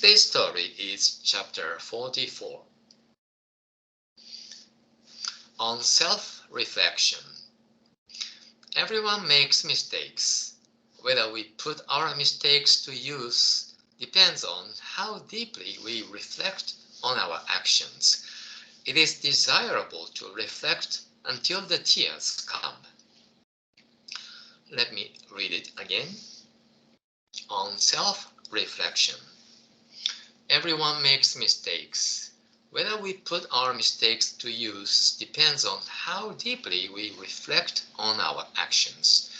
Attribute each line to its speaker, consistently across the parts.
Speaker 1: Today's story is chapter 44 on self-reflection. Everyone makes mistakes. Whether we put our mistakes to use depends on how deeply we reflect on our actions. It is desirable to reflect until the tears come. Let me read it again. On self-reflection. Everyone makes mistakes. Whether we put our mistakes to use depends on how deeply we reflect on our actions.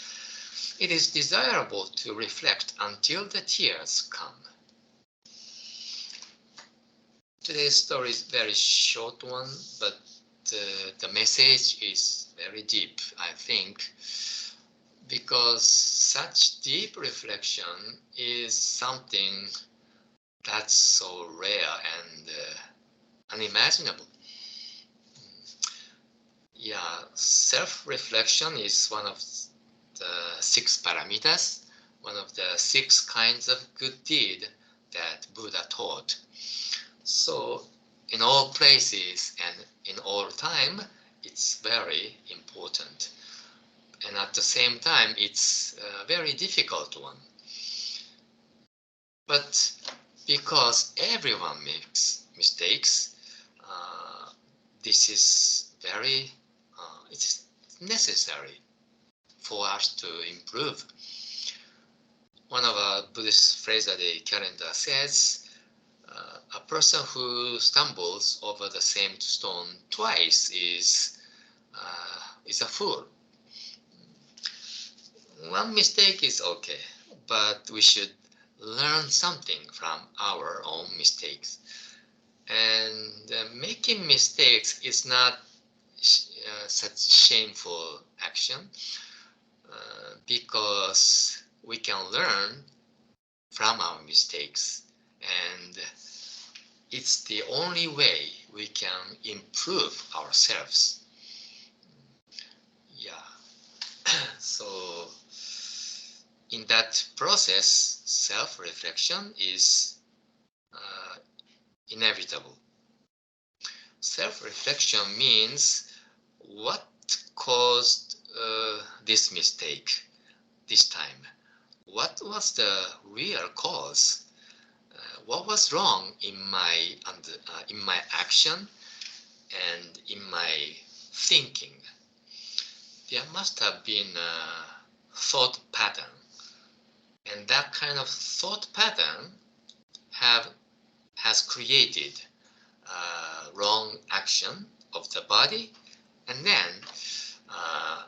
Speaker 1: It is desirable to reflect until the tears come. Today's story is a very short one, but the message is very deep, I think, because such deep reflection is something that's so rare and unimaginable. Yeah, self-reflection is one of the 6 paramitas, one of the 6 kinds of good deed that Buddha taught. So in all places and in all time, it's very important. And at the same time, it's a very difficult one. But because everyone makes mistakes, this is very, it's necessary for us to improve. One of our Buddhist phrase of the calendar says, a person who stumbles over the same stone twice is a fool. One mistake is okay, but we should learn something from our own mistakes. And making mistakes is not such shameful action because we can learn from our mistakes, and it's the only way we can improve ourselves. Yeah. So in that process, self-reflection is inevitable. Self-reflection means what caused this mistake this time? What was the real cause? What was wrong in my action and in my thinking? There must have been a thought pattern, and that kind of thought pattern has created wrong action of the body, and then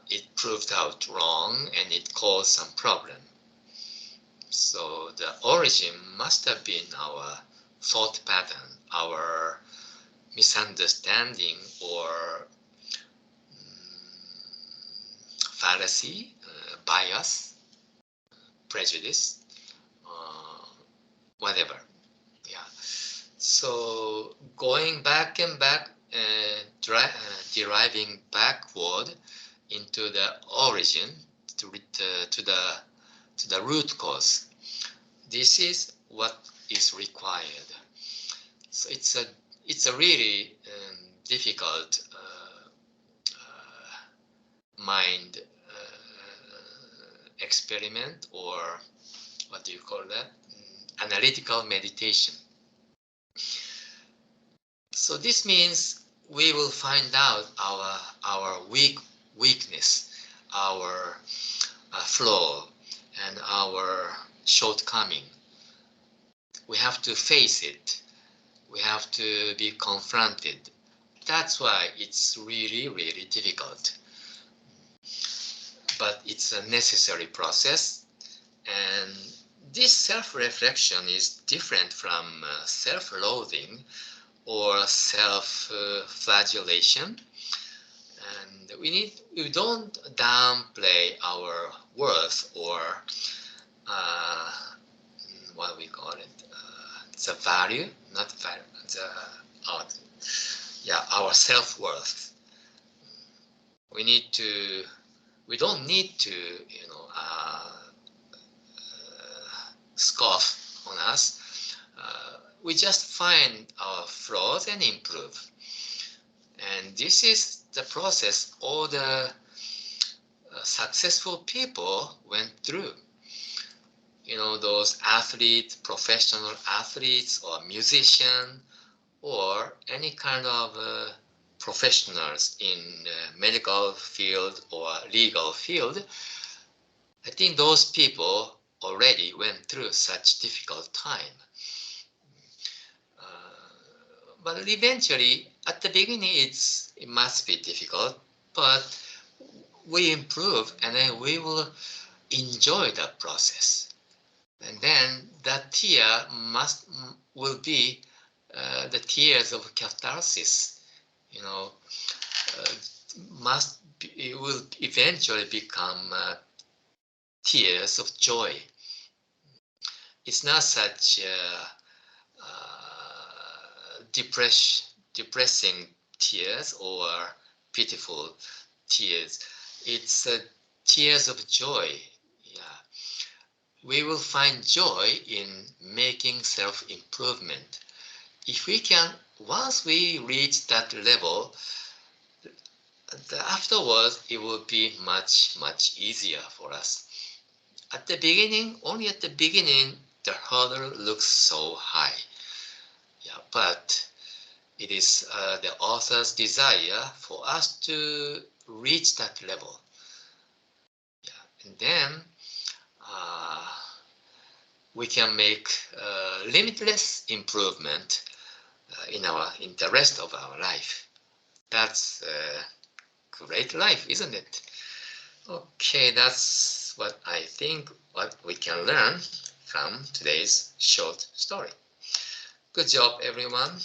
Speaker 1: it proved out wrong and it caused some problem. So the origin must have been our thought pattern, our misunderstanding or fallacy, bias, prejudice, whatever. Yeah. So going back and back, deriving backward into the origin to the root cause. This is what is required. So it's a really difficult mind experiment, or what do you call that? Analytical meditation. So this means we will find out our weakness, our flaw, and our shortcoming. We have to face it. We have to be confronted. That's why it's really, really difficult. But it's a necessary process, and this self-reflection is different from self-loathing or self-flagellation. And we don't downplay our worth or what we call it, the value, not value, our self-worth. We don't need to, scoff on us. we just find our flaws and improve. And this is the process all the successful people went through. You know, those athletes, professional athletes or musician or any kind of professionals in medical field or legal field. I think those people already went through such difficult time. But eventually, at the beginning, it must be difficult, but we improve and then we will enjoy that process. And then that tear will be the tears of catharsis. You know, it will eventually become tears of joy. It's not such depressing tears or pitiful tears. It's tears of joy. Yeah, we will find joy in making self-improvement. If we can, once we reach that level, afterwards it will be much easier for us. At the beginning, only at the beginning, the hurdle looks so high. Yeah, but it is the author's desire for us to reach that level. Yeah, and then we can make limitless improvement in the rest of our life. That's a great life, isn't it? Okay, that's what I think what we can learn from today's short story. Good job, everyone.